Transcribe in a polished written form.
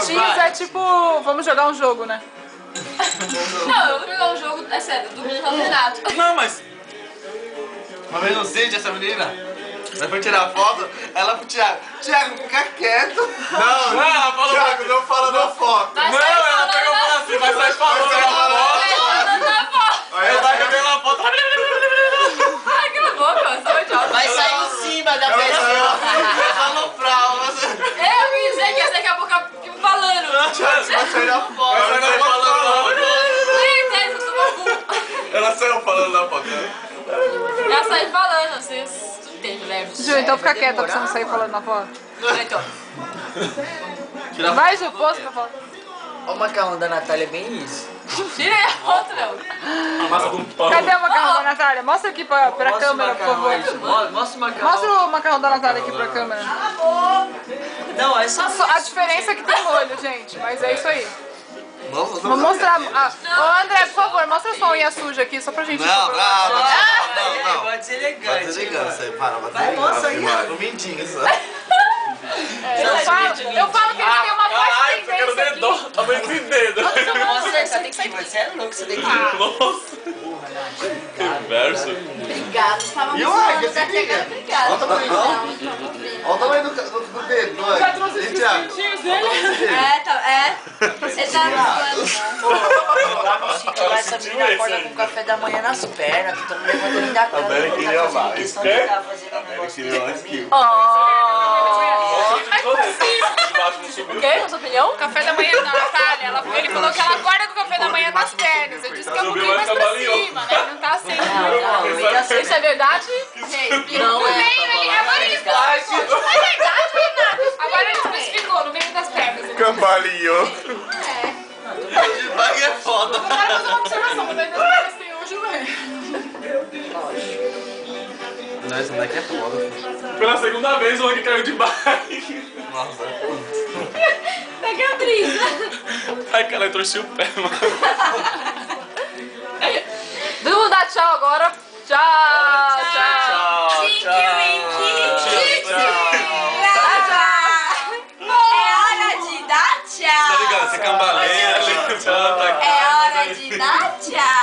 minutinhos é tipo, vamos jogar um jogo, né? Não, eu vou jogar um jogo, é sério, do campeonato. Não, mas... Uma vez no sítio, essa menina, nós foi tirar foto, ela pro Thiago, Thiago, fica quieto. Não, ela falou... Thiago, não fala na foto. Vai Não, sair ela falando pegou e falou assim, vai sair falando na foto. Aí eu tava vendo a foto. Ai, cala a boca, eu sou idiota. Vai sair em cima da pessoa. Falou pra você. Eu me dizer que essa daqui a pouco fica falando. Thiago, vai sair na foto. Vai sair falando na foto. Eu sou uma burra. Ela saiu falando na foto. Ela sai falando, vocês entendem, né? Ju, então fica quieta pra você não sair falando na foto. Então. Vai, Ju, posto pra foto. O macarrão da Natália é bem isso. Tira aí a foto, meu. A massa do pão. Cadê o macarrão da Natália? Mostra aqui pra Mostra câmera, o por macarrão favor. aí, Ju. Mostra o macarrão. Mostra o macarrão da Natália aqui pra câmera. Não, é só... A diferença é que tem molho, gente, mas é isso aí. Nossa, Vou mostrar. Ô, André, por favor, mostra sua unha suja aqui, só pra gente... Não. Pode ser elegante. Vai ser elegância, para, vai Vai, mostra aí. No mindinho, só. Eu falo que ele tem uma voz Caralho, tendência eu quero aqui. dedo, tamanho de dedo. Nossa, você tem que sair. Você é louco, você tem que ir. Nossa. Reverso. Obrigada, estava E o falando Águia, da esse pegada. Olha Obrigada. o tamanho do dedo, olha. Já trouxe os Thiago. biscoitinhos dele? Ele tá Essa menina acorda com o café da manhã nas pernas, que todo mundo levanta ele da cama. Bela queria Tá fazendo mais. questão de ficar fazendo um negócio dele. O quê? Na sua opinião? Café da manhã da Natália, ele falou que ela acorda com o café da manhã nas pernas. Eu disse que é um pouquinho mais pra cima, né? Ele não tá assim. Isso é verdade? Não é. Agora ele especificou. É verdade, Renato? Agora ele especificou no meio das pernas. Cambalinho. De bag é foda. Eu quero fazer uma observação, mas ainda não tem hoje, não é? Não, esse moleque é foda. Pela segunda vez o Ang caiu de bike. Nossa. Pega a brisa. Ai, cara, eu torci o pé, mano. Todo mundo dá tchau agora. Tchau, tchau. É hora de dar tchau. Tá ligado? Você cambaleia, levanta aqui. É hora de dar tchau.